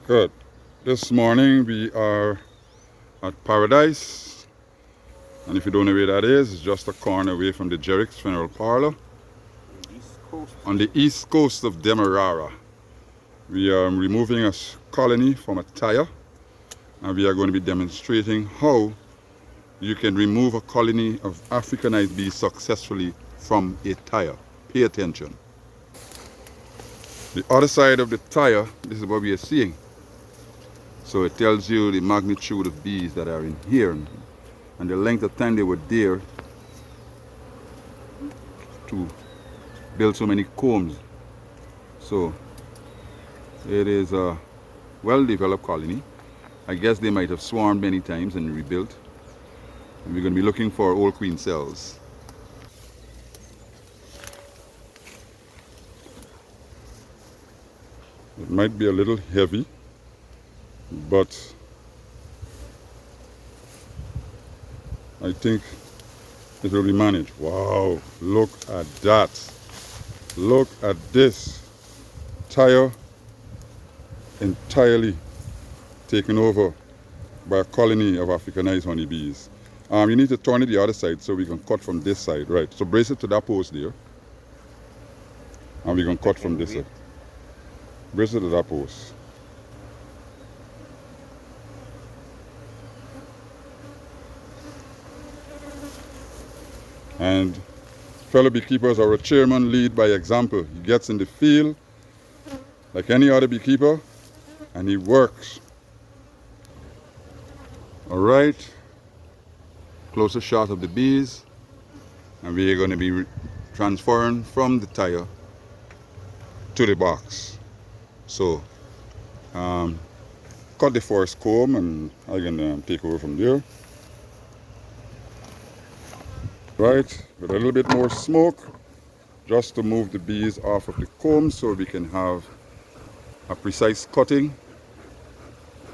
Good. This morning we are at Paradise, and if you don't know where that is, it's just a corner away from the Jerrick's Funeral Parlor East Coast. on the east coast of Demerara. We are removing a colony from a tire, and we are going to be demonstrating how you can remove a colony of Africanized bees successfully from a tire. Pay attention. The other side of the tire, this is what we are seeing. So it tells you the magnitude of bees that are in here and the length of time they were there to build so many combs. So it is a well-developed colony. I guess they might have swarmed many times and rebuilt. And we're going to be looking for old queen cells. It might be a little heavy, but I think it will be managed. Wow, look at that. Look at this. Tire entirely taken over by a colony of Africanized honeybees. You need to turn it the other side so we can cut from this side. Right, so brace it to that post there. And we can cut from this side. Brace it to that post. And fellow beekeepers, our chairman lead by example. He gets in the field like any other beekeeper and he works. All right, closer shot of the bees, and we are going to be transferring from the tire to the box. So cut the first comb and I can take over from there. Right, with a little bit more smoke just to move the bees off of the comb so we can have a precise cutting.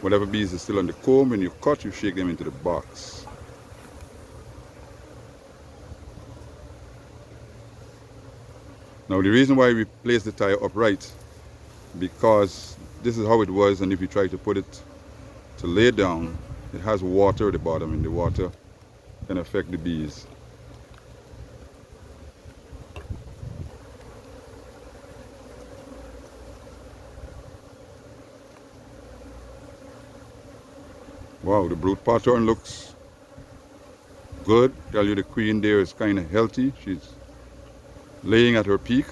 Whatever bees is still on the comb, when you cut, you shake them into the box. Now the reason why we place the tire upright, because this is how it was, and if you try to put it to lay down, it has water at the bottom, and the water can affect the bees. Wow, the brood pattern looks good. Tell you the queen there is kind of healthy. She's laying at her peak.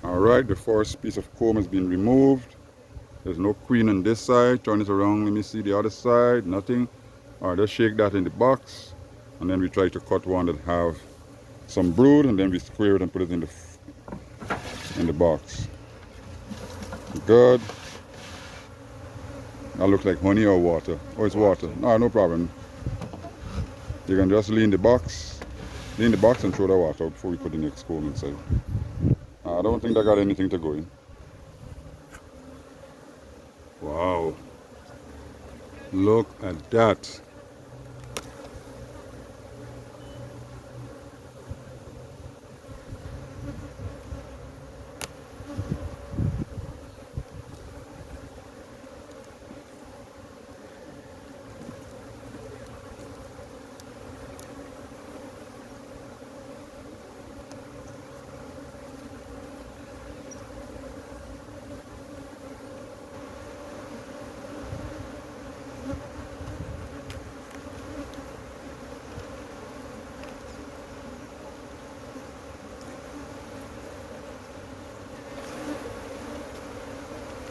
All right, the first piece of comb has been removed. There's no queen on this side. Turn it around, let me see the other side. Nothing. All right, let's shake that in the box. And then we try to cut one that have some brood, and then we square it and put it in the box. Good. That looks like honey or water. Oh, it's water. No problem. You can just lean the box and throw the water out before we put the next comb inside. I don't think I got anything to go in. Wow. Look at that.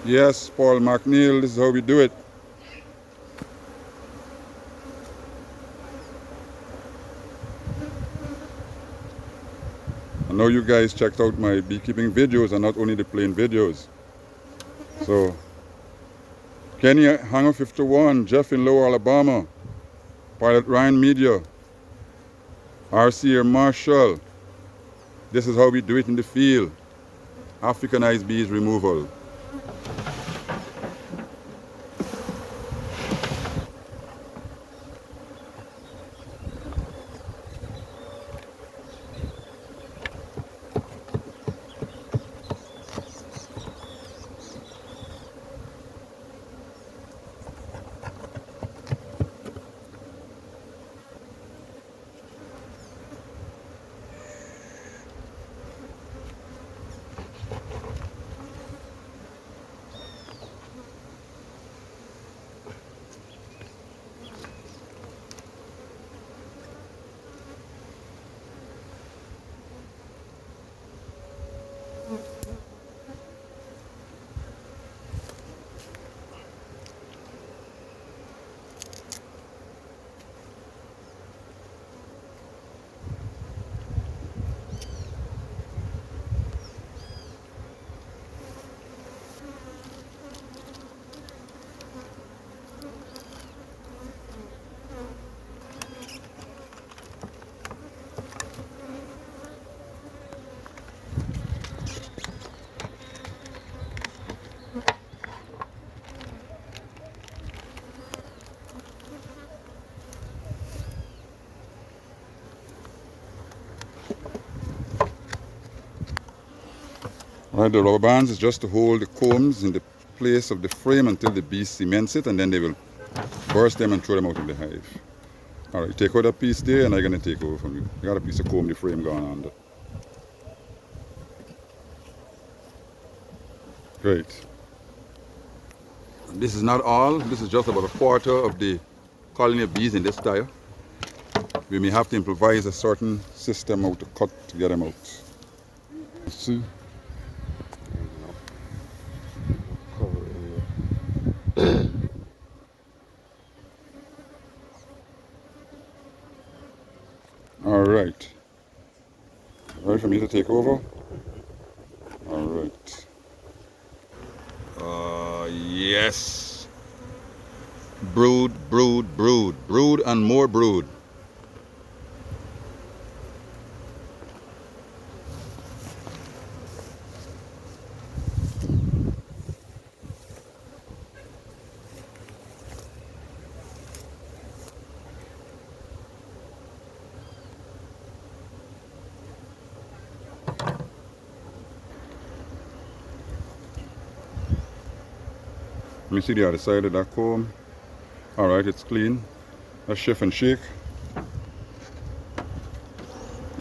Yes, Paul McNeil, this is how we do it. I know you guys checked out my beekeeping videos and not only the plain videos. So, Kenny Hanger 51, Jeff in Lower Alabama, Pilot Ryan Media, RC Marshall. This is how we do it in the field. Africanized bees removal. Right, the rubber bands is just to hold the combs in the place of the frame until the bees cements it, and then they will burst them and throw them out in the hive. All right, take out that piece there, and I'm gonna take over from you. You got a piece of comb, the frame gone under. Great. This is not all. This is just about a quarter of the colony of bees in this tire. We may have to improvise a certain system how to cut to get them out. See? Cover area. All right. Ready for me to take over? All right. Yes. Brood, brood, brood. Brood and more brood. Let me see the other side of that comb. All right, it's clean. Let's shift and shake.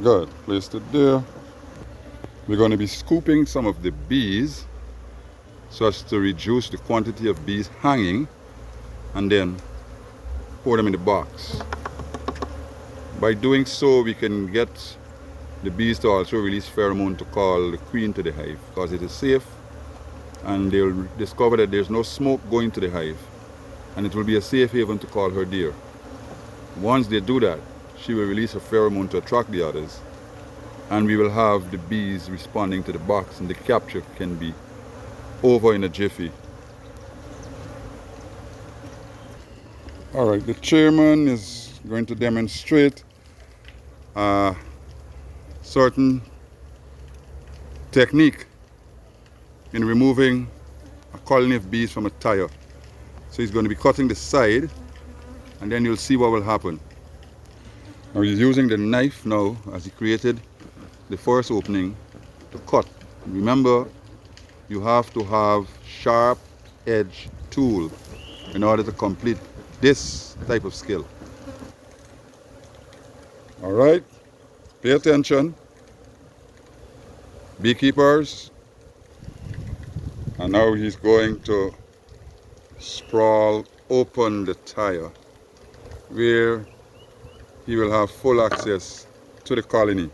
Good, placed it there. We're going to be scooping some of the bees so as to reduce the quantity of bees hanging, and then pour them in the box. By doing so, we can get the bees to also release pheromone to call the queen to the hive, because it is safe, and they'll discover that there's no smoke going to the hive, and it will be a safe haven to call her dear. Once they do that, she will release a pheromone to attract the others, and we will have the bees responding to the box, and the capture can be over in a jiffy. All right, the chairman is going to demonstrate a certain technique in removing a colony of bees from a tire. So he's going to be cutting the side, and then you'll see what will happen. Now he's using the knife now, as he created the first opening, to cut. Remember, you have to have sharp edge tool in order to complete this type of skill. All right, pay attention, beekeepers. And now he's going to sprawl open the tire, where he will have full access to the colony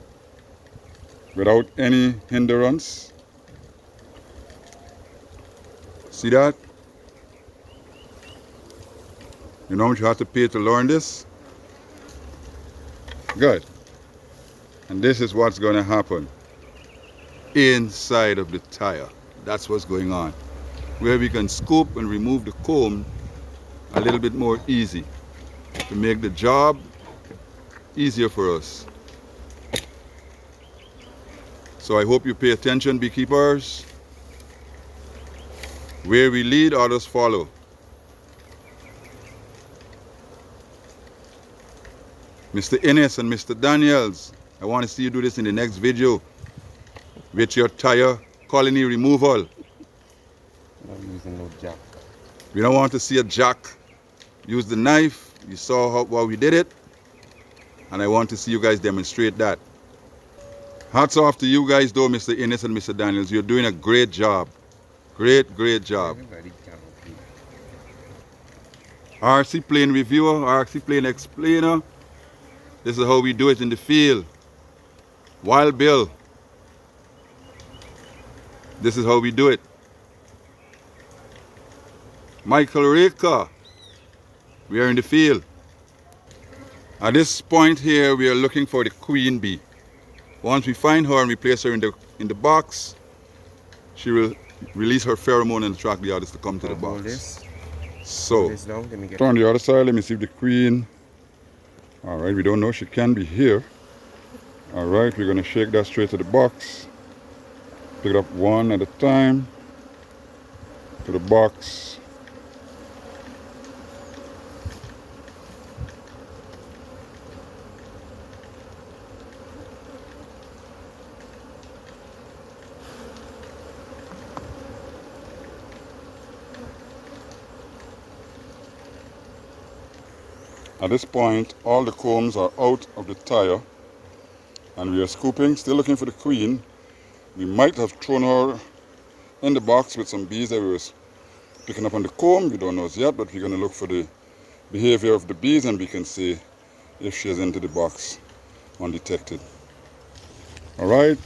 without any hindrance. See that? You know how much you have to pay to learn this? Good. And this is what's going to happen inside of the tire. That's what's going on, where we can scoop and remove the comb a little bit more easy to make the job easier for us. So I hope you pay attention, beekeepers. Where we lead, others follow. Mr. Innes and Mr. Daniels, I want to see you do this in the next video with your tire colony removal. I'm using no jack. We don't want to see a jack. Use the knife. You saw how we did it. And I want to see you guys demonstrate that. Hats off to you guys though, Mr. Innes and Mr. Daniels. You're doing a great job. Great job. Everybody can okay. RC Plane Reviewer, RC Plane Explainer. This is how we do it in the field. Wild Bill. This is how we do it. Michael Rika. We are in the field. At this point here, we are looking for the queen bee. Once we find her and we place her in the box, she will release her pheromone and attract the others to come to the Hold box. this. So, Hold this down. Let me get turn the other side. Let me see if the queen. All right, we don't know. She can be here. All right, we're going to shake that straight to the box. Pick it up one at a time to the box. At this point, all the combs are out of the tire and we are scooping, still looking for the queen. We might have thrown her in the box with some bees that we were picking up on the comb. We don't know it yet, but we're going to look for the behavior of the bees and we can see if she is into the box undetected. All right,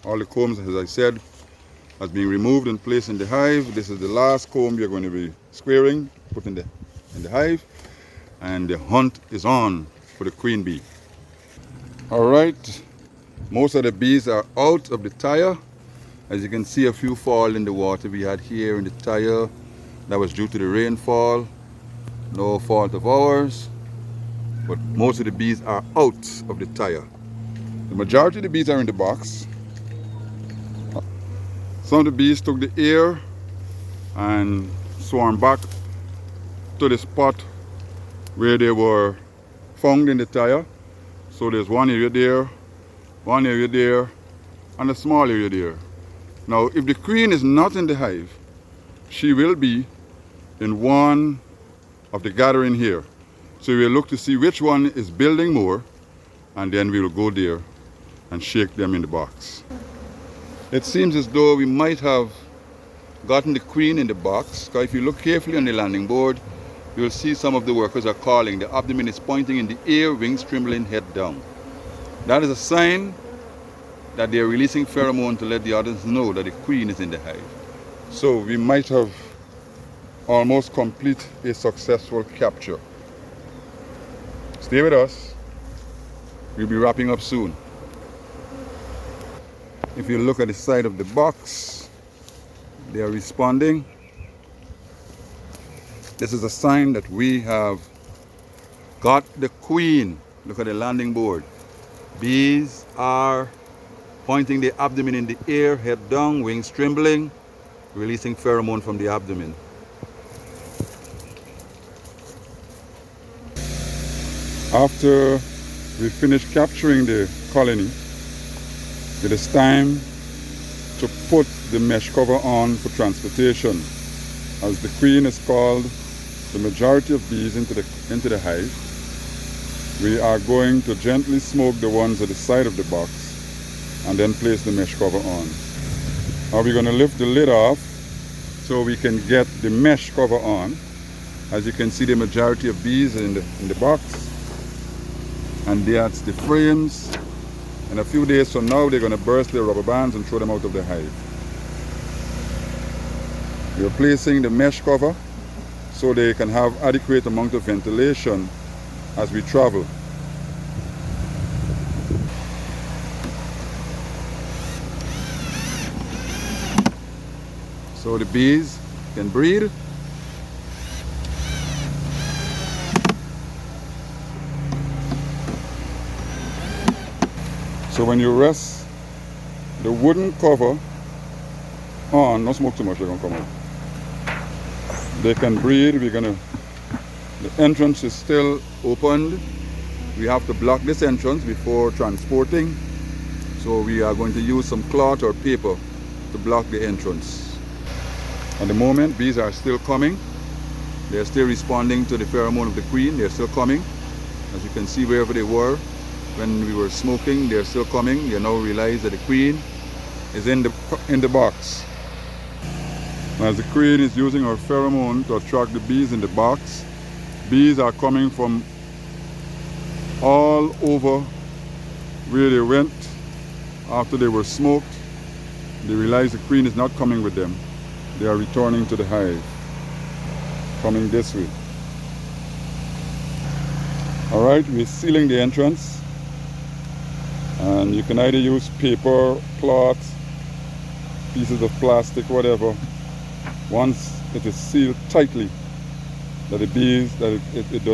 all the combs, as I said, has been removed and placed in the hive. This is the last comb we are going to be squaring, put in the hive. And the hunt is on for the queen bee. All right, most of the bees are out of the tire. As you can see, a few fall in the water we had here in the tire. That was due to the rainfall, no fault of ours. But most of the bees are out of the tire. The majority of the bees are in the box. Some of the bees took the air and swarmed back to the spot where they were found in the tire. So there's one area there, and a small area there. Now, if the queen is not in the hive, she will be in one of the gathering here. So we'll look to see which one is building more, and then we will go there and shake them in the box. It seems as though we might have gotten the queen in the box, because if you look carefully on the landing board, you'll see some of the workers are calling. The abdomen is pointing in the air, wings trembling, head down. That is a sign that they are releasing pheromone to let the others know that the queen is in the hive. So we might have almost complete a successful capture. Stay with us. We'll be wrapping up soon. If you look at the side of the box, they are responding. This is a sign that we have got the queen. Look at the landing board. Bees are pointing the abdomen in the air, head down, wings trembling, releasing pheromone from the abdomen. After we finish capturing the colony, it is time to put the mesh cover on for transportation. As the queen is called the majority of bees into the hive, we are going to gently smoke the ones at the side of the box and then place the mesh cover on. Now we're going to lift the lid off so we can get the mesh cover on. As you can see, the majority of bees are in the box, and that's the frames. In a few days from now, they're going to burst their rubber bands and throw them out of the hive. We're placing the mesh cover so they can have adequate amount of ventilation as we travel. So the bees can breathe. So when you rest the wooden cover on. No smoke too much, they're gonna come out. They can breathe. The entrance is still opened. We have to block this entrance before transporting. So we are going to use some cloth or paper to block the entrance. At the moment, bees are still coming. They're still responding to the pheromone of the queen. They're still coming. As you can see, wherever they were when we were smoking, they're still coming. They now realize that the queen is in the box. As the queen is using her pheromone to attract the bees in the box, bees are coming from all over where they went after they were smoked. They realize the queen is not coming with them. They are returning to the hive, coming this way. Alright, we're sealing the entrance, and you can either use paper, cloth, pieces of plastic, whatever. Once it is sealed tightly, that the bees, that it does